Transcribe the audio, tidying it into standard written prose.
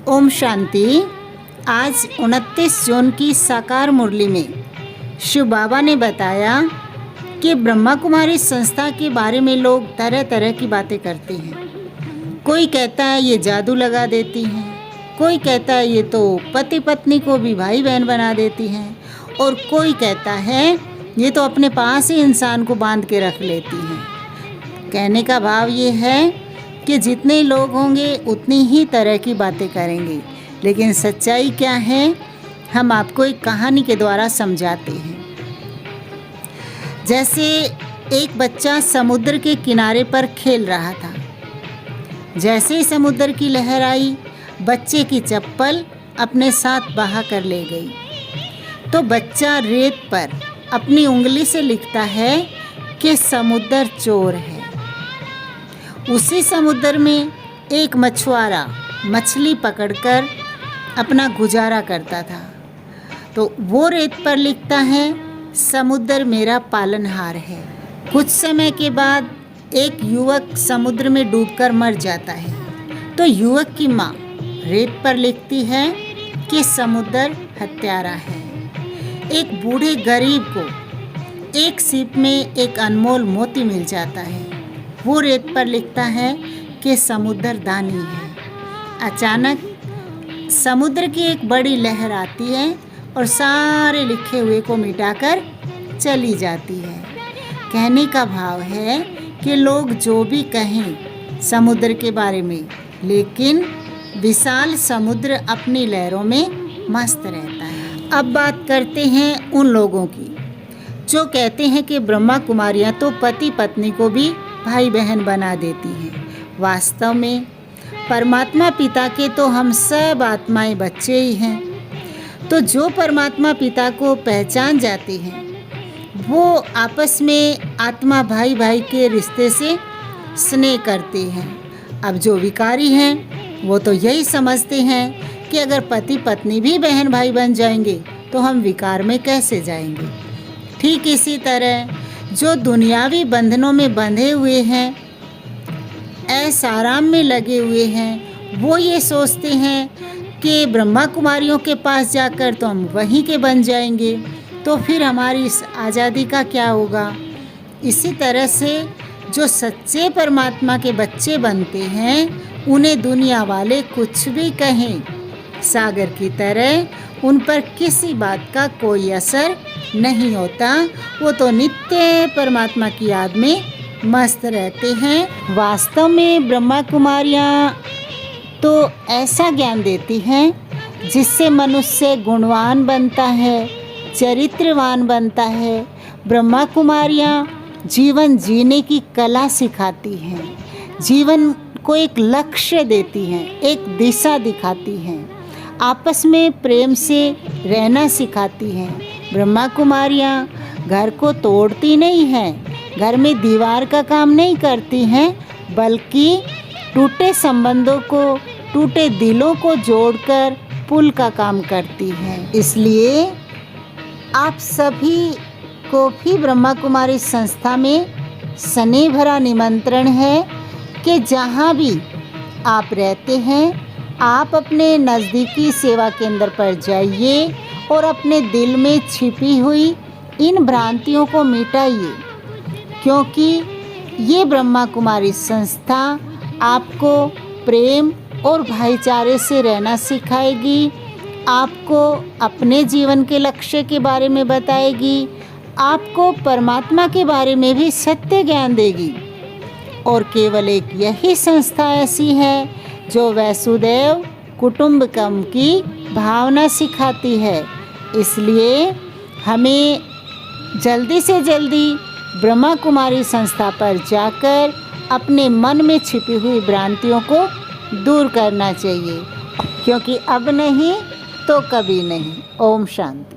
ओम शांति। आज 29 जून की साकार मुरली में शिव बाबा ने बताया कि ब्रह्मा कुमारी संस्था के बारे में लोग तरह तरह की बातें करते हैं। कोई कहता है ये जादू लगा देती हैं, कोई कहता है ये तो पति पत्नी को भी भाई बहन बना देती हैं, और कोई कहता है ये तो अपने पास ही इंसान को बांध के रख लेती हैं। कहने का भाव ये है कि जितने लोग होंगे उतनी ही तरह की बातें करेंगे, लेकिन सच्चाई क्या है हम आपको एक कहानी के द्वारा समझाते हैं। जैसे एक बच्चा समुद्र के किनारे पर खेल रहा था। जैसे ही समुद्र की लहर आई, बच्चे की चप्पल अपने साथ बहा कर ले गई। तो बच्चा रेत पर अपनी उंगली से लिखता है कि समुद्र चोर है। उसी समुद्र में एक मछुआरा मछली पकड़कर अपना गुजारा करता था। तो वो रेत पर लिखता है समुद्र मेरा पालनहार है। कुछ समय के बाद एक युवक समुद्र में डूबकर मर जाता है। तो युवक की माँ रेत पर लिखती है कि समुद्र हत्यारा है। एक बूढ़े गरीब को एक सीप में एक अनमोल मोती मिल जाता है। वो रेत पर लिखता है कि समुद्र दानी है। अचानक समुद्र की एक बड़ी लहर आती है और सारे लिखे हुए को मिटाकर चली जाती है। कहने का भाव है कि लोग जो भी कहें समुद्र के बारे में, लेकिन विशाल समुद्र अपनी लहरों में मस्त रहता है। अब बात करते हैं उन लोगों की जो कहते हैं कि ब्रह्मा कुमारियाँ तो पति पत्नी को भी भाई बहन बना देती हैं। वास्तव में परमात्मा पिता के तो हम सब आत्माएं बच्चे ही हैं। तो जो परमात्मा पिता को पहचान जाते हैं वो आपस में आत्मा भाई भाई के रिश्ते से स्नेह करते हैं। अब जो विकारी हैं वो तो यही समझते हैं कि अगर पति पत्नी भी बहन भाई बन जाएंगे तो हम विकार में कैसे जाएंगे। ठीक इसी तरह जो दुनियावी बंधनों में बंधे हुए हैं, ऐसाराम में लगे हुए हैं, वो ये सोचते हैं कि ब्रह्मा कुमारियों के पास जाकर तो हम वहीं के बन जाएंगे, तो फिर हमारी इस आज़ादी का क्या होगा। इसी तरह से जो सच्चे परमात्मा के बच्चे बनते हैं उन्हें दुनिया वाले कुछ भी कहें, सागर की तरह उन पर किसी बात का कोई असर नहीं होता। वो तो नित्य परमात्मा की याद में मस्त रहते हैं। वास्तव में ब्रह्मा कुमारियाँ तो ऐसा ज्ञान देती हैं जिससे मनुष्य गुणवान बनता है, चरित्रवान बनता है। ब्रह्मा कुमारियाँ जीवन जीने की कला सिखाती हैं, जीवन को एक लक्ष्य देती हैं, एक दिशा दिखाती हैं, आपस में प्रेम से रहना सिखाती हैं। ब्रह्मा कुमारियाँ घर को तोड़ती नहीं हैं, घर में दीवार का काम नहीं करती हैं, बल्कि टूटे संबंधों को, टूटे दिलों को जोड़कर पुल का काम करती हैं। इसलिए आप सभी को भी ब्रह्मा कुमारी संस्था में स्नेह भरा निमंत्रण है कि जहाँ भी आप रहते हैं आप अपने नज़दीकी सेवा केंद्र पर जाइए और अपने दिल में छिपी हुई इन भ्रांतियों को मिटाइए, क्योंकि ये ब्रह्मा कुमारी संस्था आपको प्रेम और भाईचारे से रहना सिखाएगी, आपको अपने जीवन के लक्ष्य के बारे में बताएगी, आपको परमात्मा के बारे में भी सत्य ज्ञान देगी। और केवल एक यही संस्था ऐसी है जो वसुदैव कुटुंबकम की भावना सिखाती है। इसलिए हमें जल्दी से जल्दी ब्रह्मा कुमारी संस्था पर जाकर अपने मन में छिपी हुई भ्रांतियों को दूर करना चाहिए, क्योंकि अब नहीं तो कभी नहीं। ओम शांति।